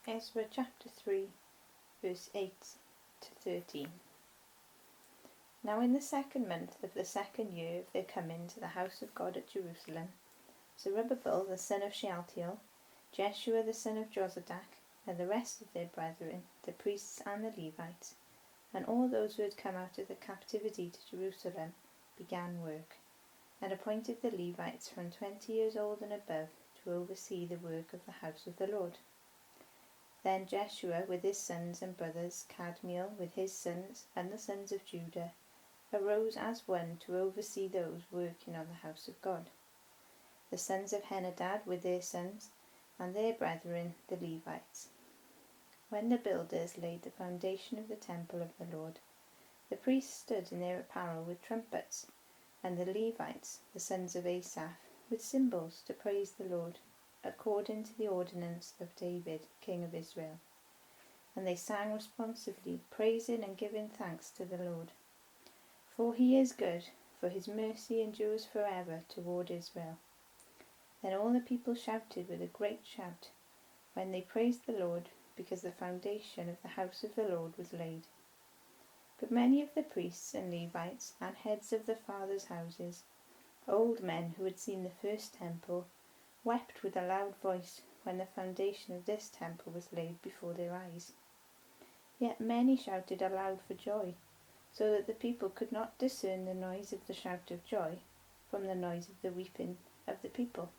Ezra chapter 3, verse 8 to 13. Now in the 2nd month of the 2nd year of their coming to the house of God at Jerusalem, Zerubbabel the son of Shealtiel, Jeshua the son of Jozadak, and the rest of their brethren, the priests and the Levites, and all those who had come out of the captivity to Jerusalem, began work, and appointed the Levites from 20 years old and above to oversee the work of the house of the Lord. Then Jeshua with his sons and brothers, Kadmiel with his sons, and the sons of Judah, arose as one to oversee those working on the house of God. The sons of Henadad with their sons, and their brethren the Levites. When the builders laid the foundation of the temple of the Lord, the priests stood in their apparel with trumpets, and the Levites, the sons of Asaph, with cymbals to praise the Lord, according to the ordinance of David, king of Israel. And they sang responsively, praising and giving thanks to the Lord. For he is good, for his mercy endures forever toward Israel. Then all the people shouted with a great shout, when they praised the Lord, because the foundation of the house of the Lord was laid. But many of the priests and Levites, and heads of the fathers' houses, old men who had seen the first temple, wept with a loud voice when the foundation of this temple was laid before their eyes. Yet many shouted aloud for joy, so that the people could not discern the noise of the shout of joy from the noise of the weeping of the people.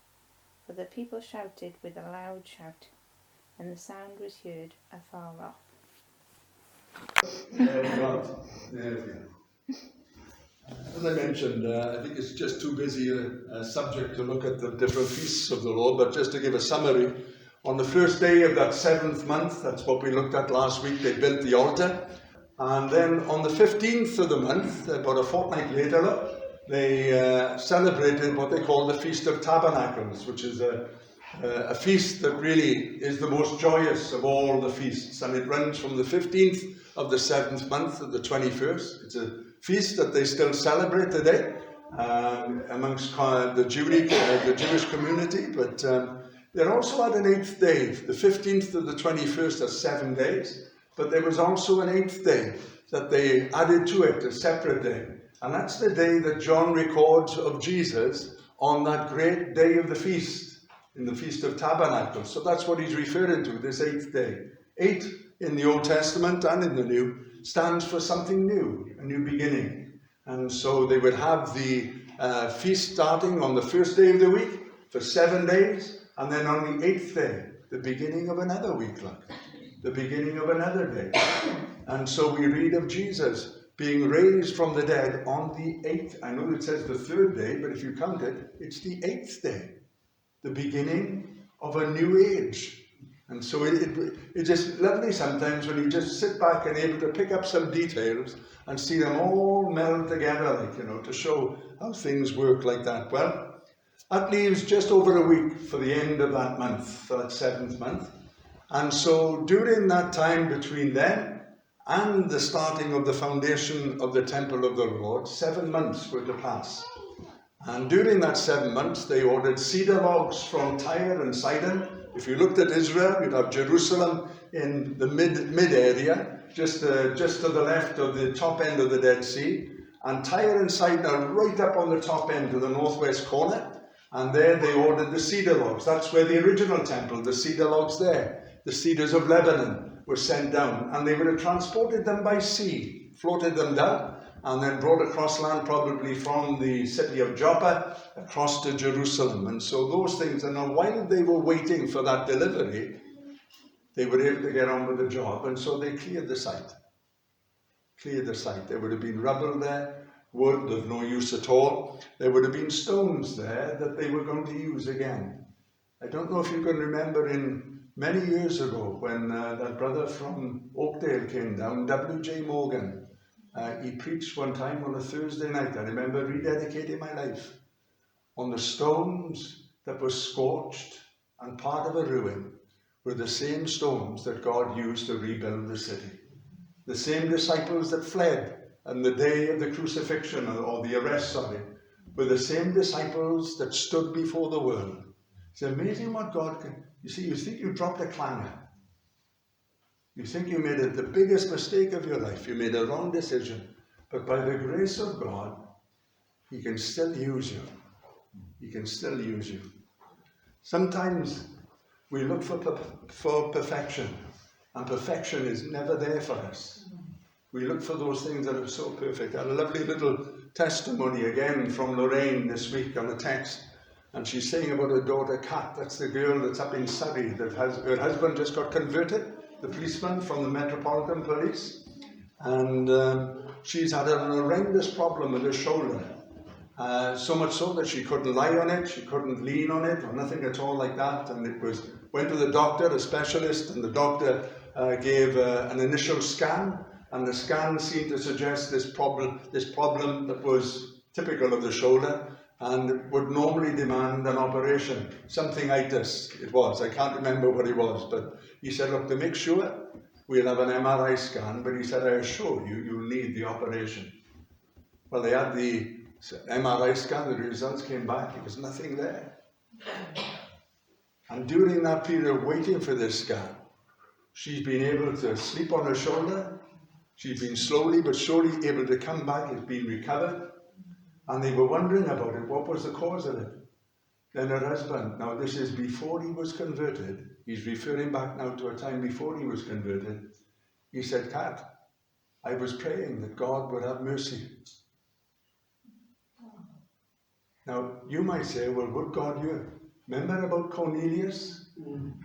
For the people shouted with a loud shout, and the sound was heard afar off. As I mentioned, I think it's just too busy a subject to look at the different feasts of the Lord, but just to give a summary, on the first day of that 7th month, that's what we looked at last week, they built the altar, and then on the 15th of the month, about a fortnight later, they celebrated what they call the Feast of Tabernacles, which is a feast that really is the most joyous of all the feasts, and it runs from the 15th of the 7th month to the 21st. It's a feast that they still celebrate today amongst the Jewish community, but they also had an 8th day. The 15th to the 21st are 7 days, but there was also an 8th day that they added to it, a separate day, and that's the day that John records of Jesus on that great day of the feast, in the Feast of Tabernacles. So that's what he's referring to, this 8th day. 8 in the Old Testament and in the New stands for something new, a new beginning. And so they would have the feast starting on the first day of the week for 7 days, and then on the 8th day, the beginning of another week, like the beginning of another day. And so we read of Jesus being raised from the dead on the 8th. I know it says the 3rd day, but if you count it, it's the 8th day, the beginning of a new age. And so it's just lovely sometimes when you just sit back and able to pick up some details and see them all meld together, to show how things work like that. Well, that leaves just over a week for the end of that month, for that 7th month. And so during that time between then and the starting of the foundation of the temple of the Lord, 7 months were to pass. And during that 7 months, they ordered cedar logs from Tyre and Sidon. If you looked at Israel, you'd have Jerusalem in the mid area, just to the left of the top end of the Dead Sea. And Tyre and Sidon are right up on the top end to the northwest corner. And there they ordered the cedar logs. That's where the original temple, the cedar logs there, the cedars of Lebanon, were sent down. And they would have transported them by sea, floated them down, and then brought across land, probably from the city of Joppa across to Jerusalem. And so those things, and while they were waiting for that delivery, they were able to get on with the job, and so they cleared the site. There would have been rubble there, wood of no use at all. There would have been stones there that they were going to use again. I don't know if you can remember in many years ago when that brother from Oakdale came down, W.J. Morgan. He preached one time on a Thursday night. I remember rededicating my life on the stones that were scorched and part of a ruin were the same stones that God used to rebuild the city. The same disciples that fled on the day of the crucifixion or the arrest, were the same disciples that stood before the world. It's amazing what God can. You see, you think you dropped a clanger. You think you made the biggest mistake of your life. You made a wrong decision. But by the grace of God, he can still use you. He can still use you. Sometimes we look for perfection, and perfection is never there for us. We look for those things that are so perfect. I had a lovely little testimony again from Lorraine this week on a text, and she's saying about her daughter Kat. That's the girl that's up in Surrey that her husband just got converted, the policeman from the Metropolitan Police, and she's had an horrendous problem with her shoulder. So much so that she couldn't lie on it, she couldn't lean on it, or nothing at all like that. And went to the doctor, a specialist, and the doctor gave an initial scan, and the scan seemed to suggest this problem that was typical of the shoulder, and would normally demand an operation. Something-itis it was. I can't remember what it was, but he said, look, to make sure, we'll have an MRI scan, but he said, I assure you, you'll need the operation. Well, they had the MRI scan, the results came back, there was nothing there. And during that period of waiting for this scan, she's been able to sleep on her shoulder, she's been slowly but surely able to come back, it's been recovered, and they were wondering about it, what was the cause of it? Then her husband, now this is before he was converted, he's referring back now to a time before he was converted, he said, Kat, I was praying that God would have mercy. Now, you might say, well, good God, you remember about Cornelius?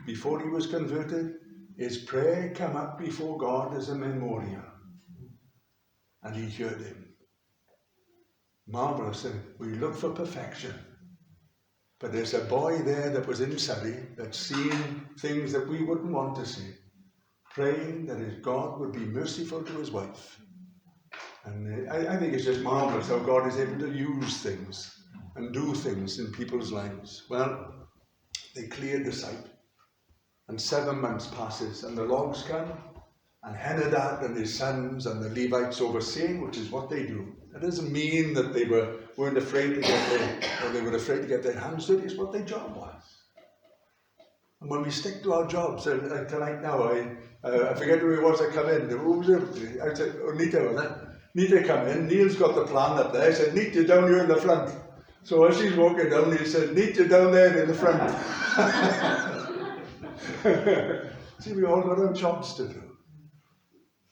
Before he was converted, his prayer came up before God as a memorial. And he heard him. Marvelous. We look for perfection. But there's a boy there that was in Surrey that's seen things that we wouldn't want to see. Praying that his God would be merciful to his wife. And I think it's just marvelous how God is able to use things and do things in people's lives. Well, they cleared the site, and 7 months passes, and the logs come, and Henadad and his sons and the Levites overseeing, which is what they do. That doesn't mean that they weren't afraid to get there, or they were afraid to get their hands dirty. It's what their job was. And when we stick to our jobs, tonight now, I forget who it was that come in. Who was it? I said, oh, Nita, was it? Nita come in. Neil's got the plan up there. I said, Nita, you're down here in the front. So as she's walking down, he said, Nita, you're down there in the front. See, we all got our jobs to do.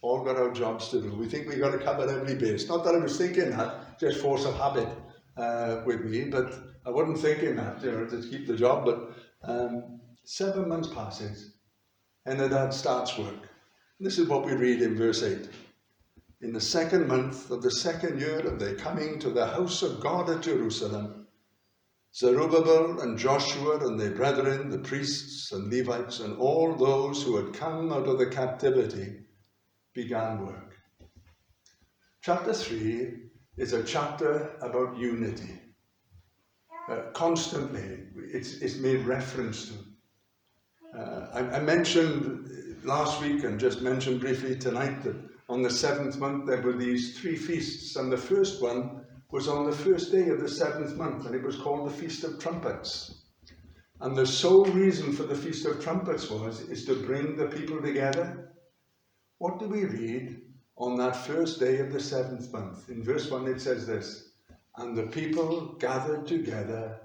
All got our jobs to do. We think we've got to cover every base. Not that I was thinking that, just force of habit with me, but I wasn't thinking that, to keep the job. But 7 months passes, and Henadad starts work. And this is what we read in verse 8. In the 2nd month of the 2nd year of their coming to the house of God at Jerusalem, Zerubbabel and Joshua and their brethren, the priests and Levites, and all those who had come out of the captivity, began work. Chapter 3 is a chapter about unity. Constantly, it's made reference to. I mentioned last week, and just mentioned briefly tonight, that on the 7th month there were these 3 feasts, and the first one was on the first day of the 7th month, and it was called the Feast of Trumpets. And the sole reason for the Feast of Trumpets is to bring the people together. What do we read on that first day of the 7th month? In verse 1 it says this, and the people gathered together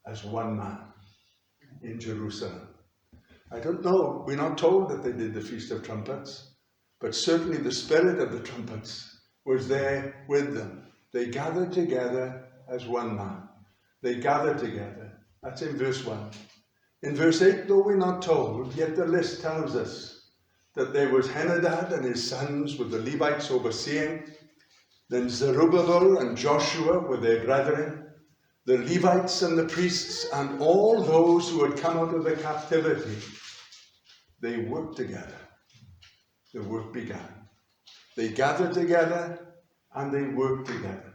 as one man in Jerusalem. I don't know, we're not told that they did the Feast of Trumpets, but certainly the spirit of the trumpets was there with them. They gathered together as one man. They gathered together. That's in verse 1. In verse 8, though we're not told, yet the list tells us that there was Henadad and his sons with the Levites overseeing, then Zerubbabel and Joshua with their brethren, the Levites and the priests, and all those who had come out of the captivity. They worked together. The work began. They gathered together and they worked together.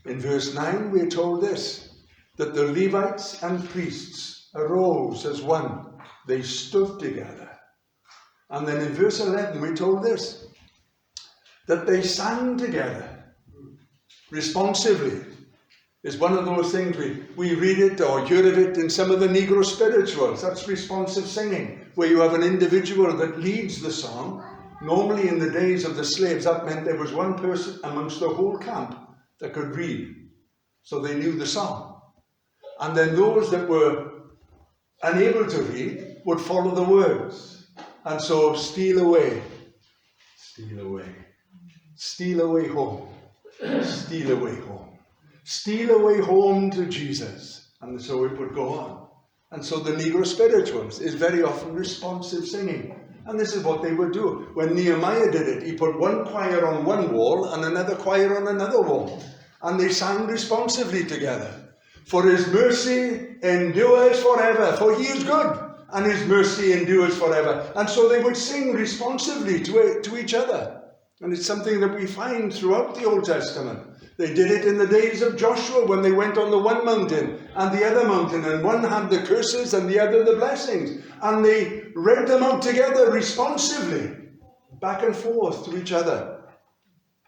In verse 9 we're told this, that the Levites and priests arose as one. They stood together. And then in verse 11 we're told this, that they sang together responsively. is one of those things we read it or hear of it in some of the Negro spirituals. That's responsive singing, where you have an individual that leads the song. Normally in the days of the slaves, that meant there was one person amongst the whole camp that could read, so they knew the song. And then those that were unable to read would follow the words. And so, steal away, steal away, steal away home, steal away home. Steal away home to Jesus. And so it would go on. And so the Negro spirituals is very often responsive singing. And this is what they would do. When Nehemiah did it, he put one choir on one wall and another choir on another wall. And they sang responsively together. For his mercy endures forever. For he is good, and his mercy endures forever. And so they would sing responsively to each other. And it's something that we find throughout the Old Testament. They did it in the days of Joshua when they went on the one mountain and the other mountain, and one had the curses and the other the blessings. And they read them out together responsively, back and forth to each other.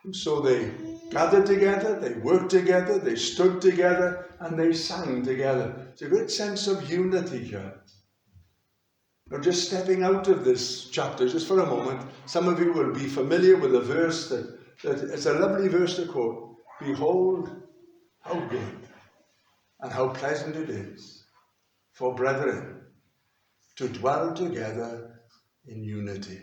And so they gathered together, they worked together, they stood together, and they sang together. It's a great sense of unity here. Now, just stepping out of this chapter, just for a moment, some of you will be familiar with a verse that it's a lovely verse to quote. Behold, how good and how pleasant it is for brethren to dwell together in unity.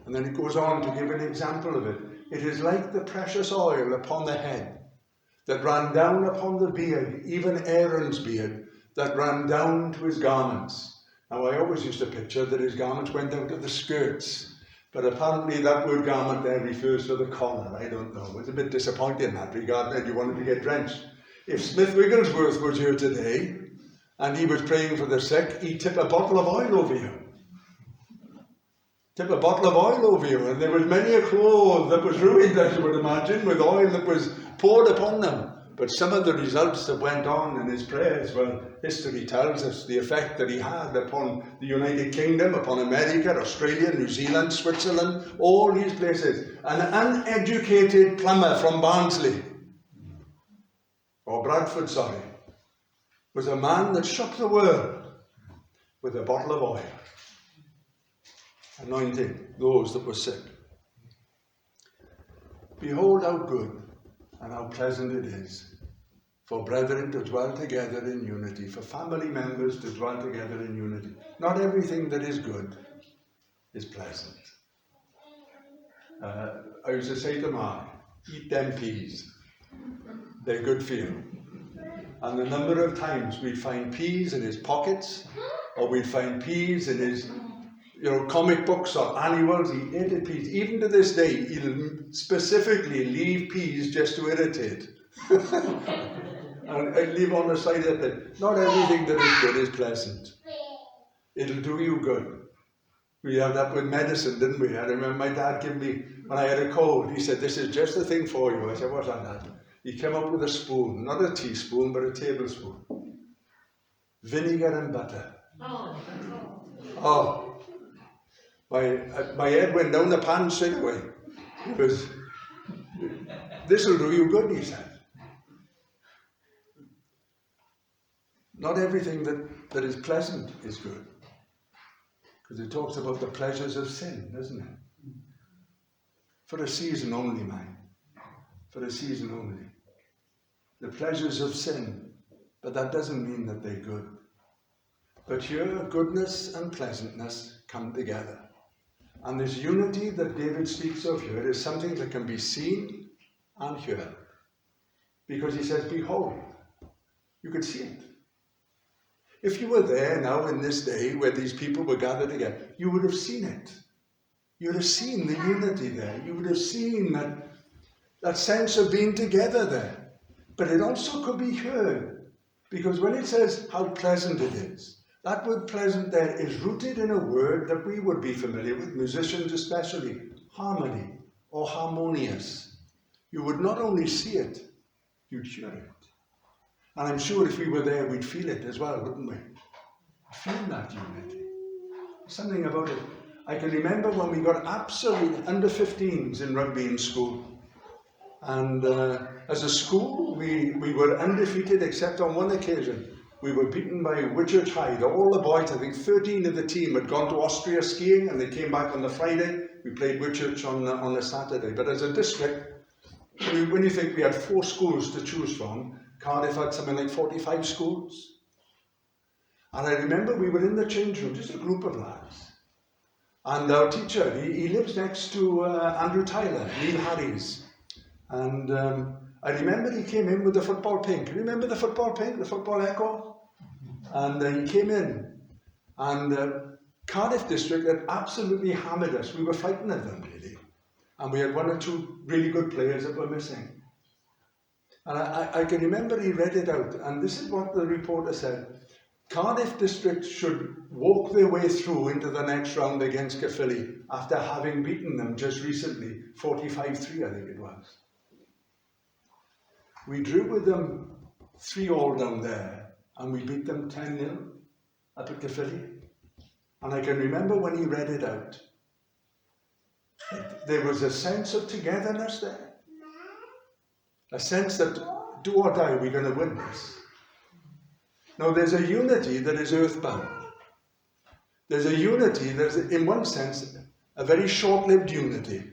And then it goes on to give an example of it. It is like the precious oil upon the head that ran down upon the beard, even Aaron's beard, that ran down to his garments. Now, I always used to picture that his garments went down to the skirts. But apparently that word garment there refers to the collar. I don't know. It's a bit disappointing in that regard that you wanted to get drenched. If Smith Wigglesworth was here today and he was praying for the sick, he'd tip a bottle of oil over you. Tip a bottle of oil over you. And there was many a cloth that was ruined, as you would imagine, with oil that was poured upon them. But some of the results that went on in his prayers, well, history tells us the effect that he had upon the United Kingdom, upon America, Australia, New Zealand, Switzerland, all these places. An uneducated plumber from Barnsley, or Bradford, sorry, was a man that shook the world with a bottle of oil, anointing those that were sick. Behold how good and how pleasant it is for brethren to dwell together in unity, for family members to dwell together in unity. Not everything that is good is pleasant. I used to say to Mark, eat them peas. They're good for you. And the number of times we'd find peas in his pockets, or we'd find peas in his comic books or annuals. He hated peas. Even to this day, he'll specifically leave peas just to irritate. And I leave on the side of it, not everything that is good is pleasant. It'll do you good. We had that with medicine, didn't we? I remember my dad gave me, when I had a cold, he said, this is just the thing for you. I said, what's that? He came up with a spoon, not a teaspoon, but a tablespoon. Vinegar and butter. Oh. My head went down the pan straight away. Because this will do you good, he said. Not everything that is pleasant is good. Because it talks about the pleasures of sin, doesn't it? For a season only, man. For a season only. The pleasures of sin. But that doesn't mean that they're good. But here, goodness and pleasantness come together. And this unity that David speaks of here is something that can be seen and heard. Because he says, behold, you could see it. If you were there now in this day where these people were gathered together, you would have seen it. You would have seen the unity there. You would have seen that sense of being together there. But it also could be heard. Because when it says how pleasant it is, that word pleasant there is rooted in a word that we would be familiar with, musicians especially, harmony or harmonious. You would not only see it, you'd hear it. And I'm sure if we were there, we'd feel it as well, wouldn't we? Feel that unity. Something about it. I can remember when we got absolute under-15s in rugby in school. And as a school, we were undefeated except on one occasion. We were beaten by Whitchurch High. All the boys, I think 13 of the team, had gone to Austria skiing, and they came back on the Friday. We played Whitchurch on the Saturday. But as a district, when you think we had 4 schools to choose from, Cardiff had something like 45 schools. And I remember we were in the change room, just a group of lads. And our teacher, he lives next to Andrew Tyler, Neil Harries. And I remember he came in with the football pink. You remember the football pink, the football echo? And he came in. And Cardiff district had absolutely hammered us. We were frightened of them, really. And we had 1 or 2 really good players that were missing. And I can remember he read it out. And this is what the reporter said. Cardiff district should walk their way through into the next round against Caerphilly after having beaten them just recently, 45-3 I think it was. We drew with them 3-all down there, and we beat them 10-0 up at Caerphilly. And I can remember when he read it out, there was a sense of togetherness there. A sense that, do or die, we're going to win this. Now, there's a unity that is earthbound. There's a unity that is, in one sense, a very short-lived unity.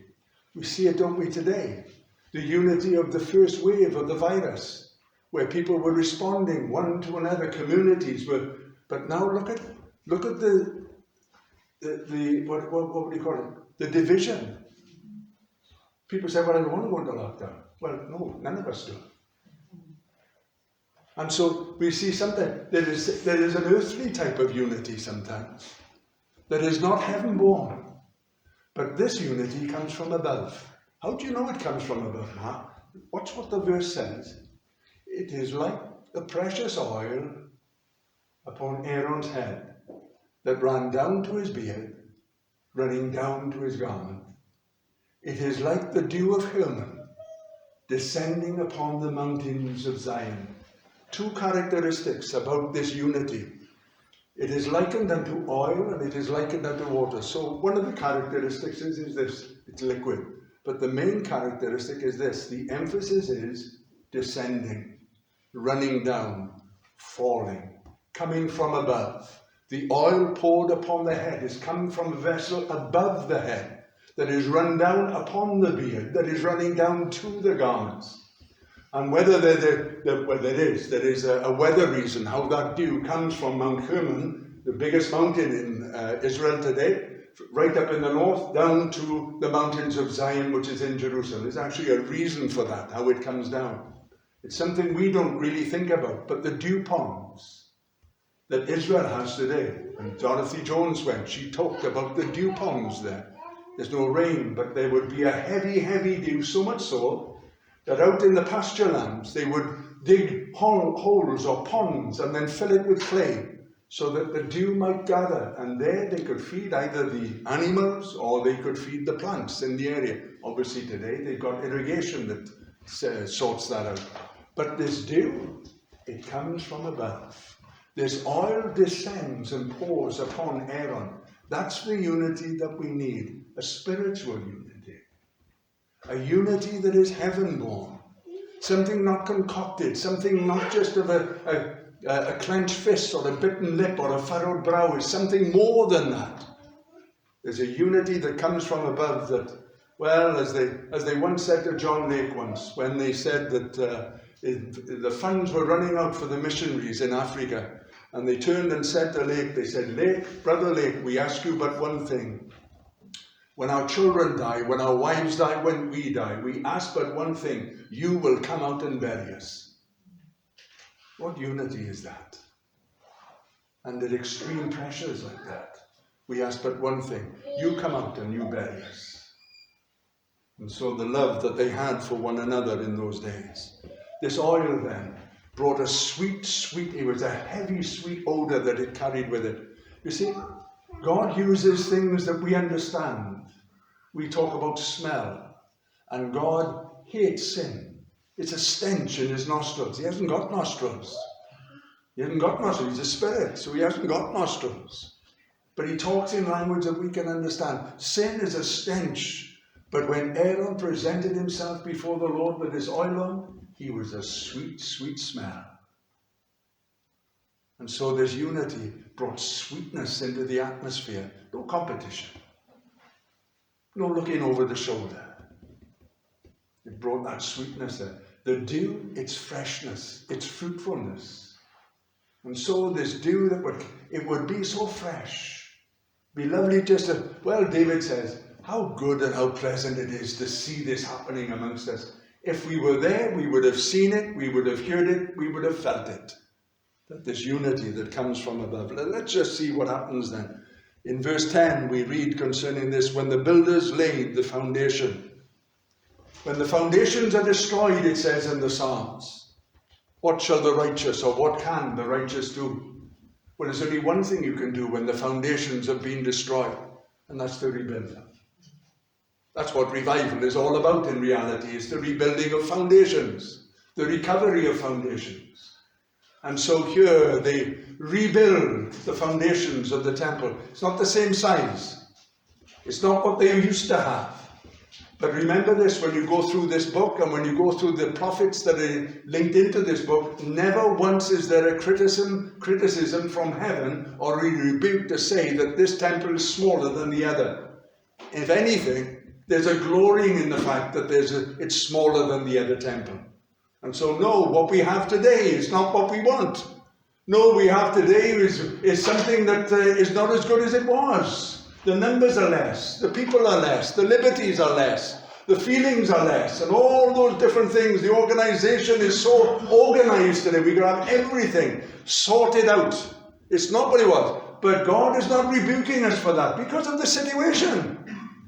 We see it, don't we, today? The unity of the first wave of the virus, where people were responding one to another, communities were. But now look at the what would you call it? The division. People say, "Well, I don't want to go into lockdown." Well, no, none of us do. And so we see something. There is an earthly type of unity sometimes that is not heaven-born, but this unity comes from above. How do you know it comes from above, Mark? Watch what the verse says. It is like the precious oil upon Aaron's head that ran down to his beard, running down to his garment. It is like the dew of Hermon descending upon the mountains of Zion. 2 characteristics about this unity. It is likened unto oil and it is likened unto water. So one of the characteristics is this, it's liquid. But the main characteristic is this, the emphasis is descending, running down, falling, coming from above. The oil poured upon the head is coming from a vessel above the head that is run down upon the beard, that is running down to the garments. And whether there is a weather reason how that dew comes from Mount Hermon, the biggest mountain in Israel today, right up in the north, down to the mountains of Zion, which is in Jerusalem. There's actually a reason for that, how it comes down. It's something we don't really think about, but the dew ponds that Israel has today, and Dorothy Jones went, she talked about the dew ponds there. There's no rain, but there would be a heavy, heavy dew, so much so that out in the pasture lands they would dig holes or ponds and then fill it with clay so that the dew might gather, and there they could feed either the animals or they could feed the plants in the area. Obviously today they've got irrigation that sorts that out. But this dew, it comes from above. This oil descends and pours upon Aaron. That's the unity that we need, a spiritual unity. A unity that is heaven-born, something not concocted, something not just of a clenched fist or a bitten lip or a furrowed brow. It's something more than that. There's a unity that comes from above that, well, as they once said to John Lake once, when they said that the funds were running out for the missionaries in Africa, and they turned and said to Lake, they said, "Lake, Brother Lake, we ask you but one thing. When our children die, when our wives die, when we die, we ask but one thing, you will come out and bury us." What unity is that? Under extreme pressures like that, we ask but one thing, you come out and you bury us. And so the love that they had for one another in those days. This oil then brought a sweet, it was a heavy, sweet odor that it carried with it. You see, God uses things that we understand. We talk about smell, and God hates sin. It's a stench in his nostrils. He hasn't got nostrils. He's a spirit, so he hasn't got nostrils. But he talks in language that we can understand. Sin is a stench But when Aaron presented himself before the Lord with his oil on, he was a sweet, sweet smell. And so this unity brought sweetness into the atmosphere. No competition. No looking over the shoulder. It brought that sweetness there. The dew, its freshness, its fruitfulness. And so this dew, it would be so fresh. Be lovely just to, well, David says, how good and how pleasant it is to see this happening amongst us. If we were there, we would have seen it, we would have heard it, we would have felt it. That this unity that comes from above. Let's just see what happens then. In verse 10, we read concerning this, when the builders laid the foundation. When the foundations are destroyed, it says in the Psalms, what shall the righteous, or what can the righteous do? Well, there's only one thing you can do when the foundations have been destroyed, and that's to rebuild them. That's what revival is all about in reality, is the rebuilding of foundations, the recovery of foundations. And so here they rebuild the foundations of the temple. It's not the same size. It's not what they used to have. But remember this, when you go through this book and when you go through the prophets that are linked into this book, never once is there a criticism from heaven or a rebuke to say that this temple is smaller than the other. If anything, there's a glorying in the fact that it's smaller than the other temple. And so no, what we have today is not what we want. No, we have today is something that is not as good as it was. The numbers are less, the people are less, the liberties are less, the feelings are less, and all those different things. The organization is so organized today, we can have everything sorted out. It's not what it was. But God is not rebuking us for that because of the situation.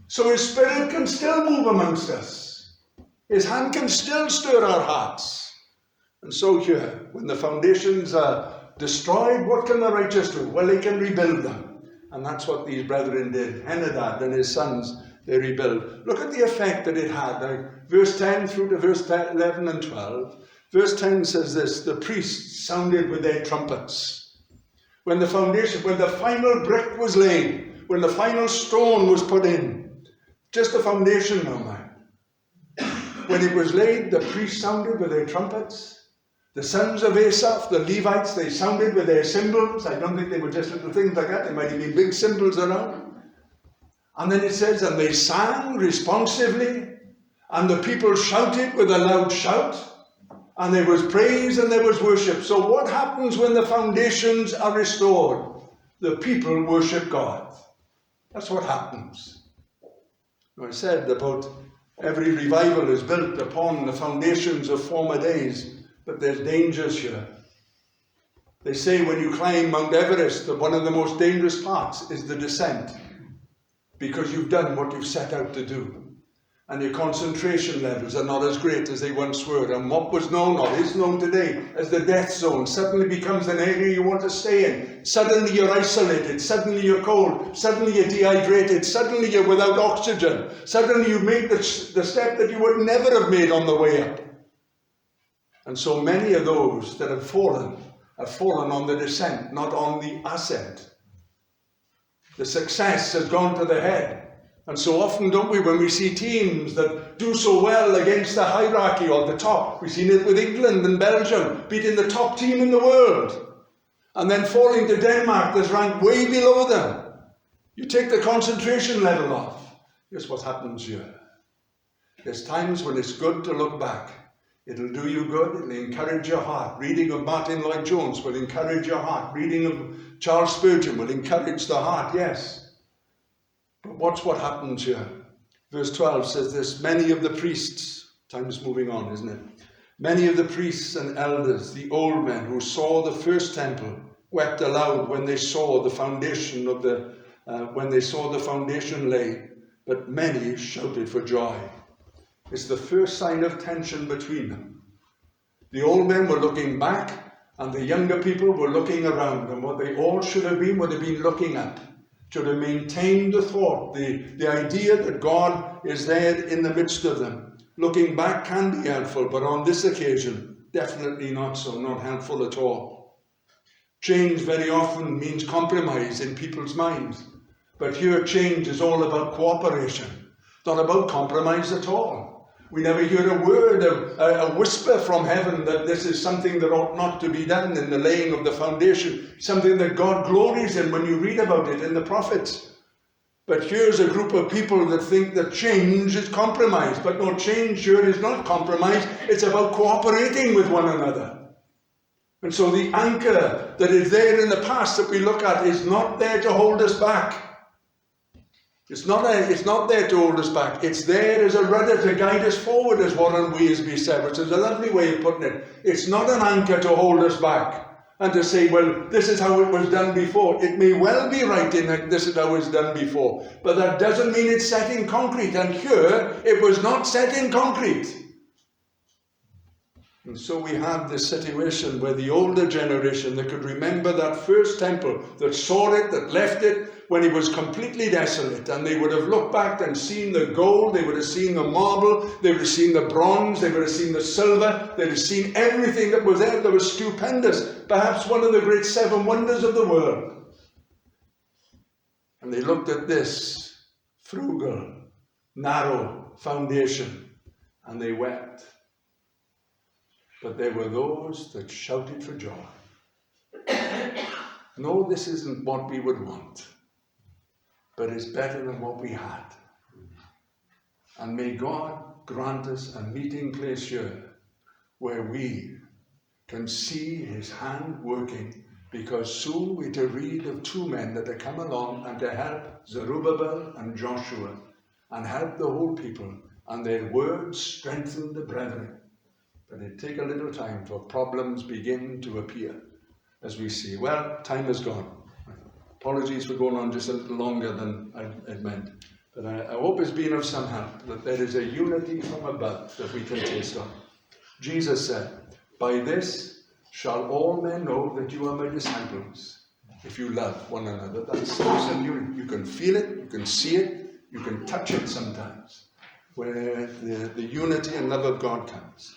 So His Spirit can still move amongst us. His hand can still stir our hearts. And so here, when the foundations are destroyed, what can the righteous do? Well, they can rebuild them. And that's what these brethren did. Henadad and his sons, they rebuilt. Look at the effect that it had. Now, verse 10 through to verse 11 and 12. Verse 10 says this, the priests sounded with their trumpets. When the final brick was laid, when the final stone was put in, just the foundation now, man. When it was laid, the priests sounded with their trumpets. The sons of Asaph, the Levites, they sounded with their cymbals. I don't think they were just little things like that. They might have been big cymbals around. And then it says, and they sang responsively, and the people shouted with a loud shout, and there was praise and there was worship. So what happens when the foundations are restored? The people worship God. That's what happens. I said about every revival is built upon the foundations of former days. But there's dangers here. They say when you climb Mount Everest that one of the most dangerous parts is the descent, because you've done what you've set out to do. And your concentration levels are not as great as they once were. And what was known or is known today as the death zone suddenly becomes an area you want to stay in. Suddenly you're isolated. Suddenly you're cold. Suddenly you're dehydrated. Suddenly you're without oxygen. Suddenly you make the step that you would never have made on the way up. And so many of those that have fallen on the descent, not on the ascent. The success has gone to the head. And so often, don't we, when we see teams that do so well against the hierarchy or the top, we've seen it with England and Belgium, beating the top team in the world, and then falling to Denmark that's ranked way below them. You take the concentration level off. Here's what happens here. There's times when it's good to look back. It'll do you good, it'll encourage your heart. Reading of Martin Lloyd-Jones will encourage your heart. Reading of Charles Spurgeon will encourage the heart, yes. But watch what happens here. Verse 12 says this, many of the priests, time's moving on, isn't it? Many of the priests and elders, the old men who saw the first temple, wept aloud when they saw the foundation laid, but many shouted for joy. It's the first sign of tension between them. The old men were looking back, and the younger people were looking around, and what they all should have been would have been looking up, should have maintained the thought, the idea that God is there in the midst of them. Looking back can be helpful, but on this occasion, definitely not so, not helpful at all. Change very often means compromise in people's minds, but here change is all about cooperation. It's not about compromise at all. We never hear a word, a whisper from heaven that this is something that ought not to be done in the laying of the foundation, something that God glories in when you read about it in the prophets. But here's a group of people that think that change is compromise. But no, change here is not compromise. It's about cooperating with one another. And so the anchor that is there in the past that we look at is not there to hold us back. It's not there to hold us back. It's there as a rudder to guide us forward, as Warren Wiersbe said, which is a lovely way of putting it. It's not an anchor to hold us back and to say, well, this is how it was done before. It may well be right in that this is how it was done before, but that doesn't mean it's set in concrete. And here, it was not set in concrete. And so we have this situation where the older generation that could remember that first temple, that saw it, that left it, when it was completely desolate, and they would have looked back and seen the gold, they would have seen the marble, they would have seen the bronze, they would have seen the silver, they would have seen everything that was there that was stupendous, perhaps one of the great 7 wonders of the world. And they looked at this frugal, narrow foundation, and they wept. But there were those that shouted for joy. No, this isn't what we would want, but it's better than what we had. And may God grant us a meeting place here where we can see his hand working, because soon we're to read of 2 men that have come along and to help Zerubbabel and Joshua and help the whole people, and their words strengthen the brethren. But it take a little time for problems begin to appear, as we see. Well, time has gone. Apologies for going on just a little longer than I'd meant. But I hope it's been of some help, that there is a unity from above that we can taste of. Jesus said, "By this shall all men know that you are my disciples, if you love one another." That's unity. You can feel it, you can see it, you can touch it sometimes, where the unity and love of God comes.